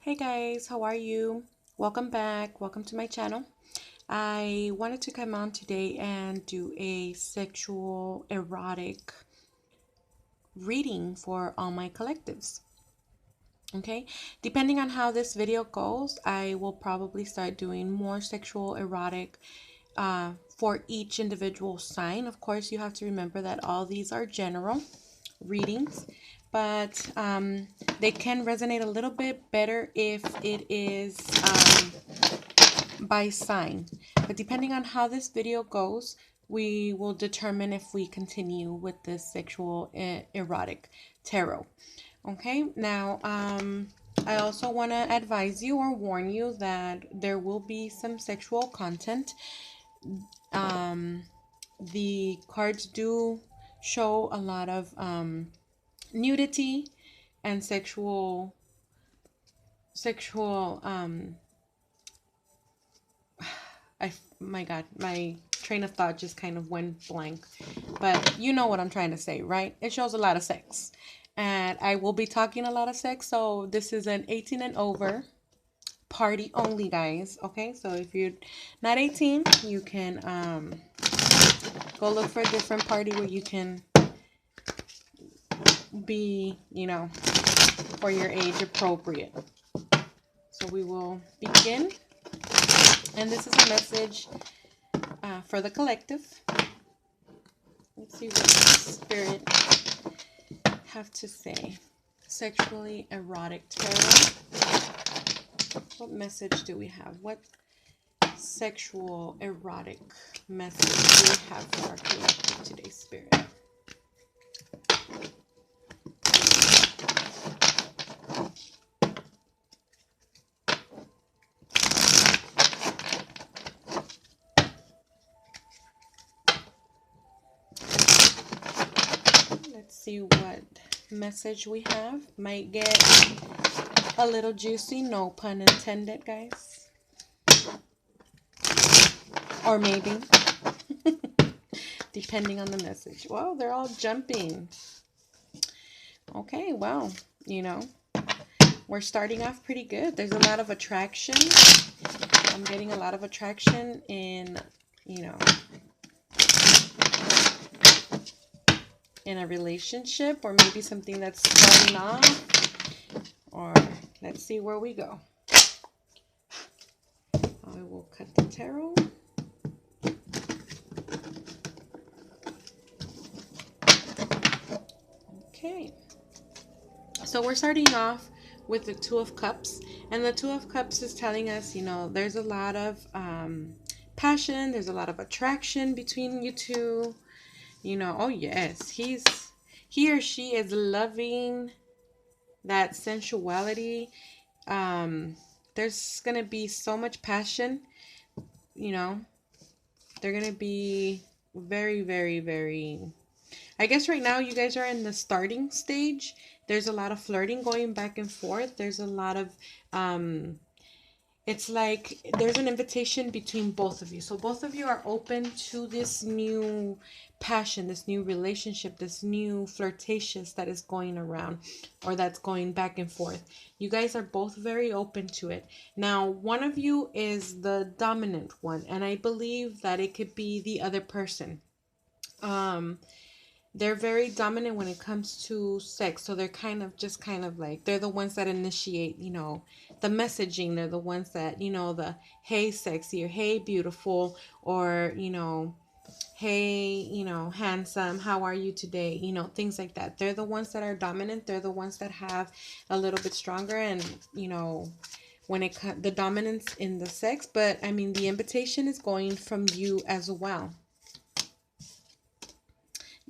Hey guys, how are you? Welcome back. Welcome to my channel. I wanted to come on today and do a sexual erotic reading for all my collectives. Okay, depending on how this video goes, I will probably start doing more sexual erotic for each individual sign. Of course, you have to remember that all these are general readings, but they can resonate a little bit better if it is by sign. But depending on how this video goes, we will determine if we continue with this sexual erotic tarot. Okay, now I also want to advise you or warn you that there will be some sexual content. The cards do show a lot of nudity and sexual my god, my train of thought just kind of went blank, but you know what I'm trying to say, right? It shows a lot of sex, and I will be talking a lot of sex, so this is an 18 and over party only, guys. Okay, so if you're not 18, you can go look for a different party where you can be, for your age appropriate. So we will begin, and this is a message for the collective. Let's see what spirit have to say. Sexually erotic tarot. What message do we have? What sexual erotic message do we have for our collective today, spirit? Let's see what message we have. Might get a little juicy, no pun intended, guys. Or maybe. Depending on the message. Well, they're all jumping. Okay, well, we're starting off pretty good. There's a lot of attraction. I'm getting a lot of attraction in, in a relationship, or maybe something that's starting off. Or let's see where we go. I will cut the tarot. Okay. So we're starting off with the Two of Cups. And the Two of Cups is telling us, there's a lot of passion. There's a lot of attraction between you two. Oh yes, he or she is loving that sensuality. There's gonna be so much passion. They're gonna be very, very, very, I guess right now you guys are in the starting stage. There's a lot of flirting going back and forth. There's a lot of it's like there's an invitation between both of you. So both of you are open to this new passion, this new relationship, this new flirtatious that is going around, or that's going back and forth. You guys are both very open to it. Now, one of you is the dominant one, and I believe that it could be the other person. They're very dominant when it comes to sex. So they're kind of like, they're the ones that initiate, the messaging. They're the ones that, the hey sexy, or hey beautiful, or, hey, handsome, how are you today? Things like that. They're the ones that are dominant. They're the ones that have a little bit stronger, and, when it comes the dominance in the sex. But I mean, the invitation is going from you as well.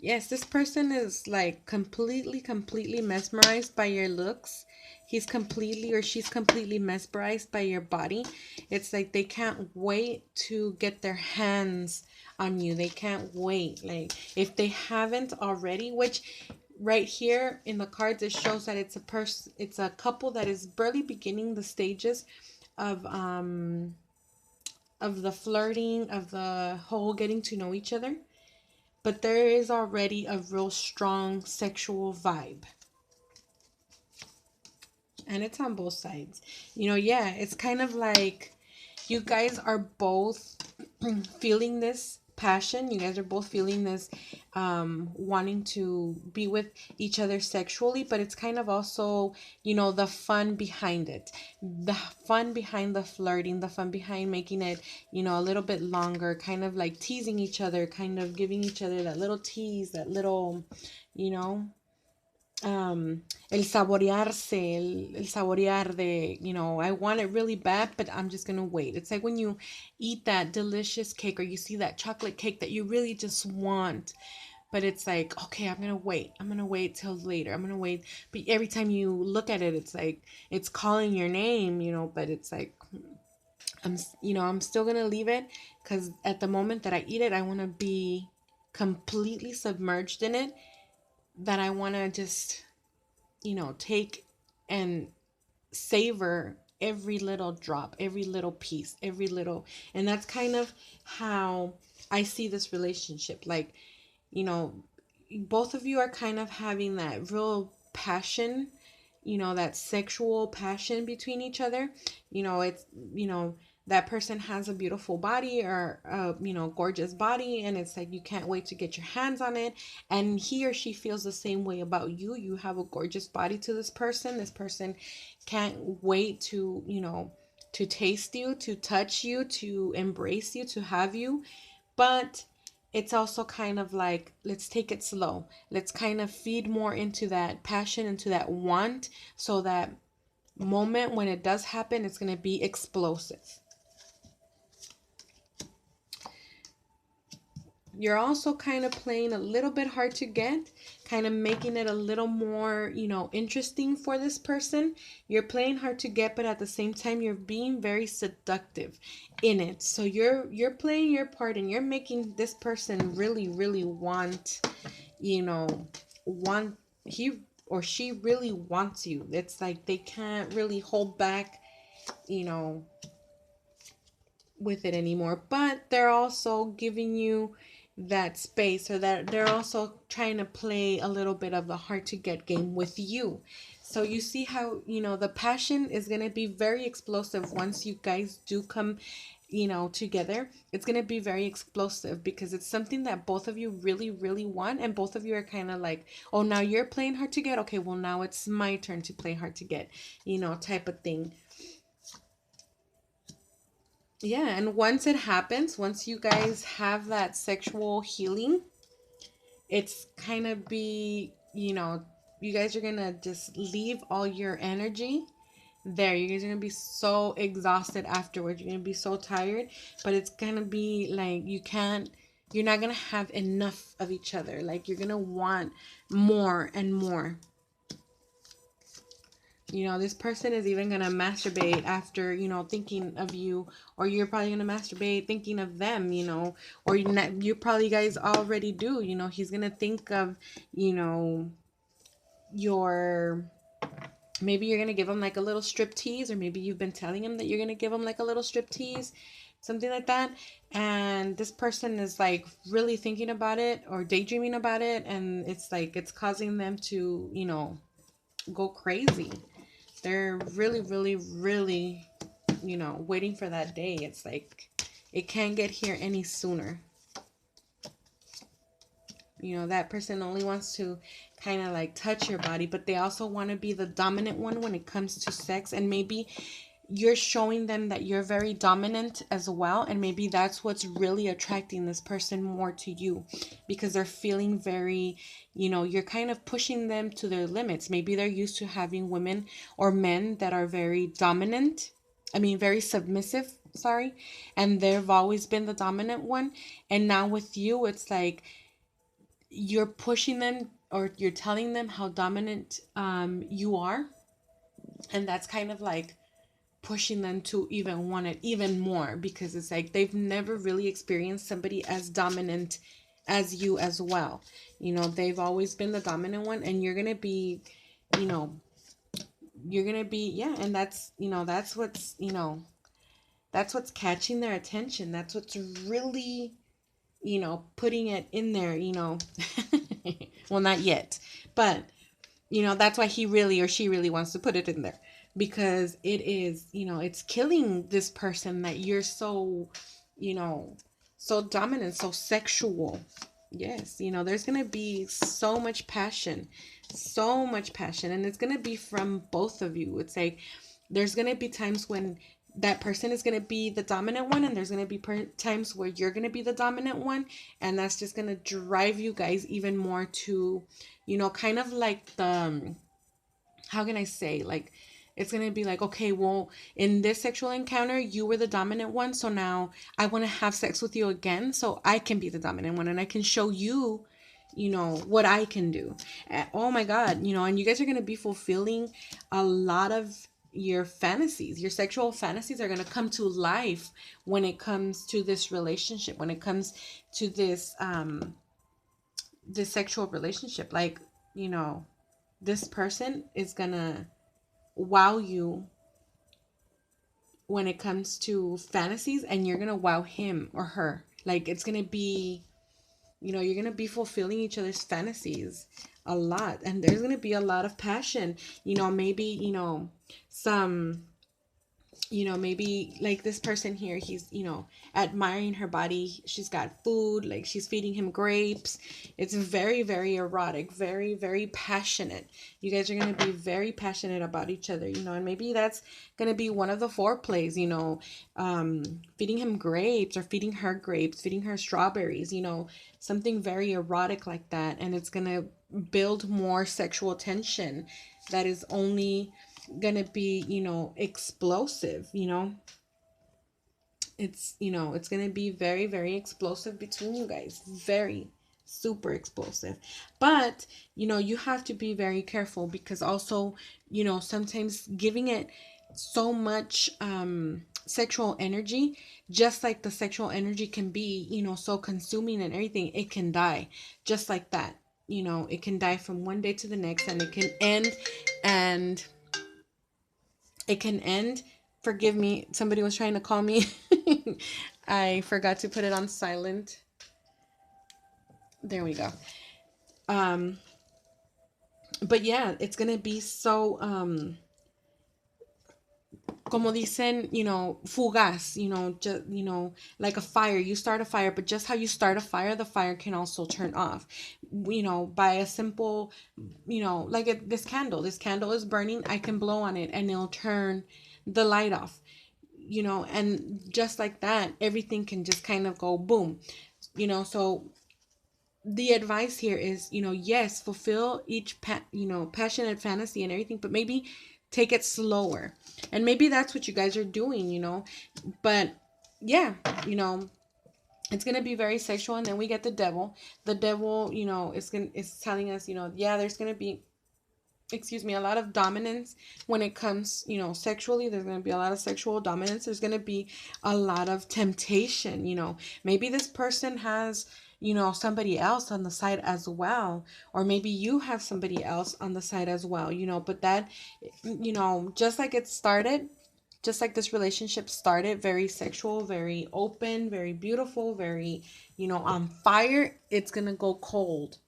Yes, this person is like completely mesmerized by your looks. He's completely, or she's completely mesmerized by your body. It's like they can't wait to get their hands on you. They can't wait. Like, if they haven't already, which right here in the cards, it shows that it's a couple that is barely beginning the stages of the flirting, of the whole getting to know each other. But there is already a real strong sexual vibe. And it's on both sides. Yeah, it's kind of like you guys are both feeling this passion. You guys are both feeling this wanting to be with each other sexually, but it's kind of also, the fun behind it. The fun behind the flirting, the fun behind making it, a little bit longer, kind of like teasing each other, kind of giving each other that little tease, that little, you know, el saborearse, el saborear de, I want it really bad, but I'm just gonna wait. It's like when you eat that delicious cake or you see that chocolate cake that you really just want, but it's like, okay, I'm gonna wait till later, I'm gonna wait. But every time you look at it, it's like it's calling your name, but it's like I'm still gonna leave it because at the moment that I eat it, I want to be completely submerged in it, that I want to just take and savor every little drop, every little piece, every little. And that's kind of how I see this relationship. Like, you know, both of you are kind of having that real passion, that sexual passion between each other. It's, that person has a beautiful body or a, gorgeous body, and it's like you can't wait to get your hands on it. And he or she feels the same way about you. You have a gorgeous body to this person. This person can't wait to, to taste you, to touch you, to embrace you, to have you. But it's also kind of like, let's take it slow. Let's kind of feed more into that passion, into that want, so that moment when it does happen, it's going to be explosive. You're also kind of playing a little bit hard to get, kind of making it a little more, interesting for this person. You're playing hard to get, but at the same time, you're being very seductive in it. So you're playing your part, and you're making this person really, really want, want he or she really wants you. It's like they can't really hold back, you know, with it anymore, but they're also giving you that space, or that they're also trying to play a little bit of the hard to get game with you. So you see how, the passion is going to be very explosive once you guys do come, together. It's going to be very explosive because it's something that both of you really, really want. And both of you are kind of like, oh, now you're playing hard to get. Okay, well, now it's my turn to play hard to get, type of thing. Yeah, and once it happens, once you guys have that sexual healing, it's kind of be, you guys are gonna just leave all your energy there. You guys are gonna be so exhausted afterwards. You're gonna be so tired, but it's gonna be like you're not gonna have enough of each other. Like you're gonna want more and more. This person is even going to masturbate after, thinking of you, or you're probably going to masturbate thinking of them, or you probably guys already do, he's going to think of, your, maybe you're going to give him like a little strip tease, or maybe you've been telling him that you're going to give him like a little strip tease, something like that. And this person is like really thinking about it or daydreaming about it. And it's like, it's causing them to, go crazy. They're really, really, really, waiting for that day. It's like it can't get here any sooner. That person only wants to kind of like touch your body, but they also want to be the dominant one when it comes to sex. And maybe you're showing them that you're very dominant as well, and maybe that's what's really attracting this person more to you, because they're feeling very, you're kind of pushing them to their limits. Maybe they're used to having women or men that are very dominant, very submissive, sorry, and they've always been the dominant one. And now with you, it's like you're pushing them, or you're telling them how dominant you are, and that's kind of like pushing them to even want it even more, because it's like they've never really experienced somebody as dominant as you as well. They've always been the dominant one, and you're gonna be, yeah. And that's what's catching their attention. That's what's really, putting it in there, well, not yet, but that's why he really or she really wants to put it in there. because it is, it's killing this person that you're so, you know, so dominant, so sexual. Yes, there's going to be so much passion, and it's going to be from both of you. It's like there's going to be times when that person is going to be the dominant one, and there's going to be times where you're going to be the dominant one, and that's just going to drive you guys even more to, kind of like the, how can I say, like, it's going to be like, okay, well, in this sexual encounter, you were the dominant one. So now I want to have sex with you again so I can be the dominant one and I can show you, what I can do. Oh my God, and you guys are going to be fulfilling a lot of your fantasies. Your sexual fantasies are going to come to life when it comes to this relationship, when it comes to this sexual relationship. Like, this person is going to wow you when it comes to fantasies, and you're gonna wow him or her. Like, it's gonna be, you're gonna be fulfilling each other's fantasies a lot, and there's gonna be a lot of passion. Maybe, some, maybe like this person here, he's, admiring her body. She's got food, like she's feeding him grapes. It's very, very erotic, very, very passionate. You guys are going to be very passionate about each other, and maybe that's going to be one of the foreplays, feeding him grapes or feeding her grapes, feeding her strawberries, something very erotic like that. And it's going to build more sexual tension that is only gonna be, explosive. It's gonna be very, very explosive between you guys. Very super explosive. But you have to be very careful, because also, sometimes giving it so much sexual energy, just like the sexual energy can be, so consuming and everything, it can die just like that. It can die from one day to the next, and it can end. And it can end. Forgive me, somebody was trying to call me. I forgot to put it on silent. There we go. But yeah, it's gonna be so como dicen, fugaz, just, like a fire. You start a fire, but just how you start a fire, the fire can also turn off, by a simple, like this candle. This candle is burning. I can blow on it and it'll turn the light off, and just like that, everything can just kind of go boom, so the advice here is, yes, fulfill each passionate fantasy and everything, but maybe take it slower. And maybe that's what you guys are doing, but yeah, it's gonna be very sexual. And then we get the devil. The devil, is telling us, yeah, there's gonna be, excuse me, a lot of dominance when it comes, sexually. There's going to be a lot of sexual dominance. There's going to be a lot of temptation. Maybe this person has, somebody else on the side as well, or maybe you have somebody else on the side as well, but that, just like it started, just like this relationship started very sexual, very open, very beautiful, very, on fire, it's going to go cold.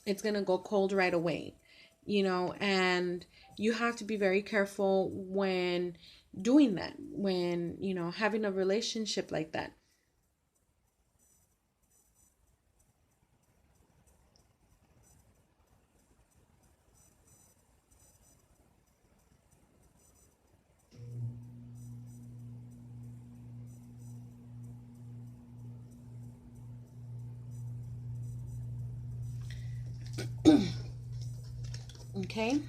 It's going to go cold right away, and you have to be very careful when doing that, when, having a relationship like that. Okay.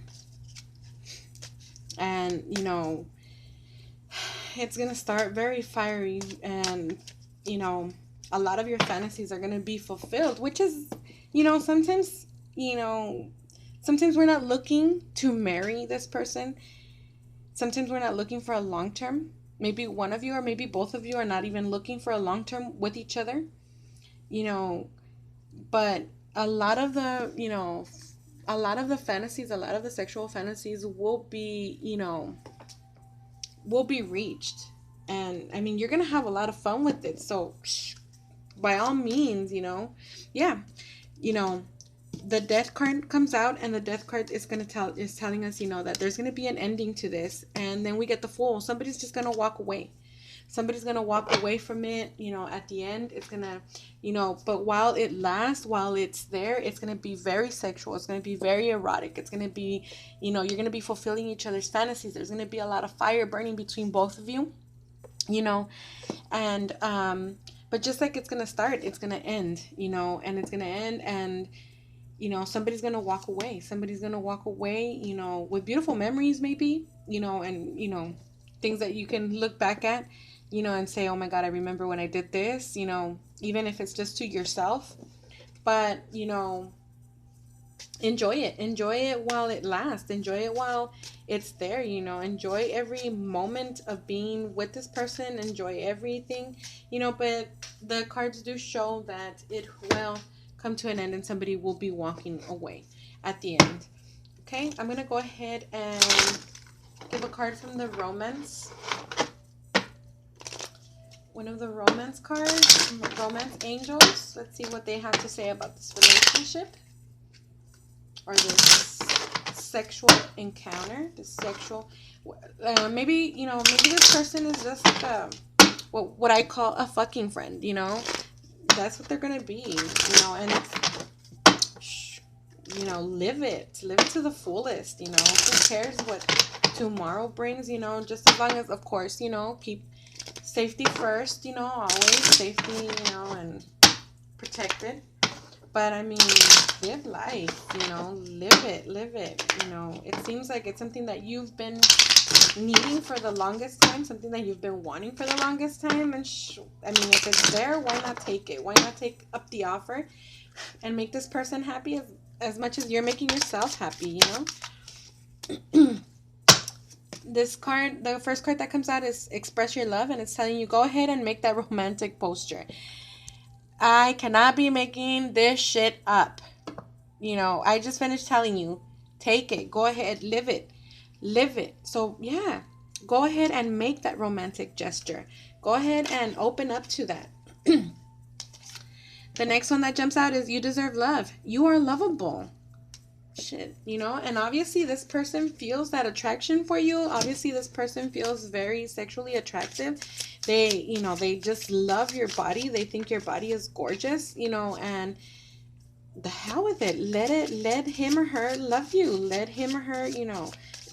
And, it's going to start very fiery, and, a lot of your fantasies are going to be fulfilled, which is, sometimes, sometimes we're not looking to marry this person. Sometimes we're not looking for a long term. Maybe one of you or maybe both of you are not even looking for a long term with each other, you know, but a lot of the, a lot of the fantasies, a lot of the sexual fantasies will be, will be reached. And I mean, you're going to have a lot of fun with it. So by all means, yeah, you know, the death card comes out, and the death card is telling us, that there's gonna be an ending to this, and then we get the Fool. Somebody's just gonna walk away. Somebody's gonna walk away from it. At the end, it's gonna, but while it lasts, while it's there, it's gonna be very sexual. It's gonna be very erotic. It's gonna be, you're gonna be fulfilling each other's fantasies. There's gonna be a lot of fire burning between both of you. And but just like it's gonna start, it's gonna end. And it's gonna end, and somebody's gonna walk away. Somebody's gonna walk away, with beautiful memories, maybe, and things that you can look back at, and say, oh my God, I remember when I did this, even if it's just to yourself. But enjoy it while it lasts. Enjoy it while it's there. Enjoy every moment of being with this person. Enjoy everything, but the cards do show that it will come to an end, and somebody will be walking away at the end. Okay, I'm gonna go ahead and give a card from the romance. One of the romance cards, romance angels. Let's see what they have to say about this relationship, or this sexual encounter, this sexual, maybe this person is just like what I call a fucking friend. That's what they're gonna be. And it's, live it to the fullest. Who cares what tomorrow brings? Just as long as, of course, keep safety first. Always safety. And protected. But I mean, live life, live it. It seems like it's something that you've been needing for the longest time, something that you've been wanting for the longest time. And if it's there, why not take it? Why not take up the offer and make this person happy as much as you're making yourself happy, This card, the first card that comes out is Express Your Love, and it's telling you, go ahead and make that romantic posture. I cannot be making this shit up. I just finished telling you, take it, go ahead, live it. So yeah, go ahead and make that romantic gesture. Go ahead and open up to that. The next one that jumps out is you deserve love. You are lovable. Shit, and obviously this person feels that attraction for you. Obviously this person feels very sexually attractive. They just love your body. They think your body is gorgeous, and the hell with it. Let him or her love you. Let him or her,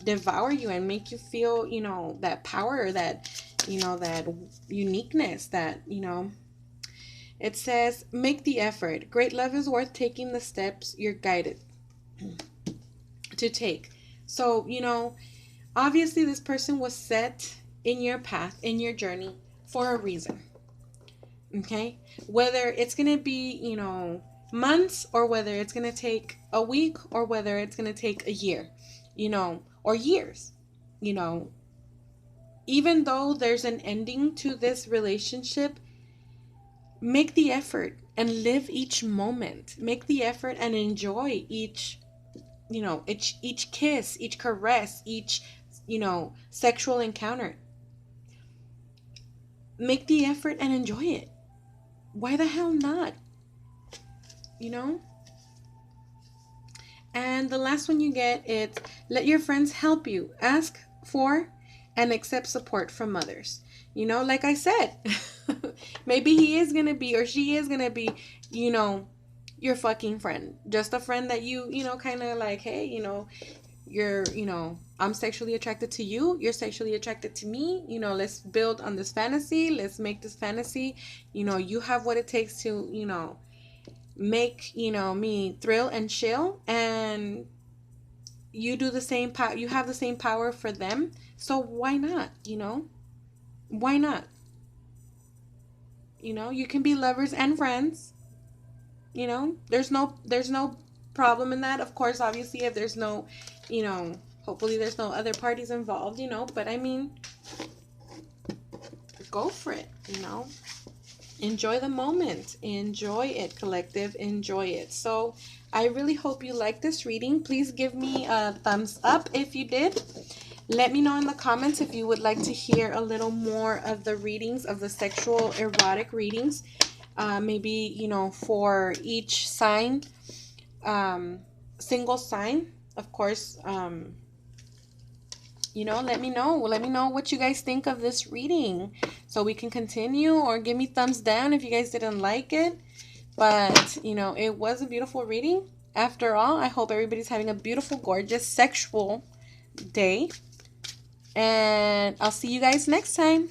devour you and make you feel, that power, that, that uniqueness, that, It says, make the effort. Great love is worth taking the steps you're guided to take. So, obviously this person was set in your path, in your journey, for a reason. Okay? Whether it's going to be, months, or whether it's going to take a week, or whether it's going to take a year, or years, even though there's an ending to this relationship, make the effort and live each moment. Make the effort and enjoy each kiss, each caress, each, sexual encounter. Make the effort and enjoy it. Why the hell not? And the last one you get is, let your friends help you. Ask for and accept support from others. Like I said, maybe he is going to be, or she is going to be, your fucking friend. Just a friend that you, kind of like, hey, you're, I'm sexually attracted to you. You're sexually attracted to me. Let's build on this fantasy. Let's make this fantasy. You have what it takes to, make, me thrill and chill. And you do the same you have the same power for them. So why not, Why not? You can be lovers and friends. There's no problem in that. Of course, obviously, if there's no, hopefully there's no other parties involved, but I mean, go for it, enjoy the moment, enjoy it, collective, enjoy it. So I really hope you like this reading. Please give me a thumbs up if you did. Let me know in the comments if you would like to hear a little more of the readings, of the sexual erotic readings. Maybe, for each sign, single sign, of course, you know, let me know. Let me know what you guys think of this reading so we can continue, or give me thumbs down if you guys didn't like it. But, you know, it was a beautiful reading. After all, I hope everybody's having a beautiful, gorgeous, sexual day. And I'll see you guys next time.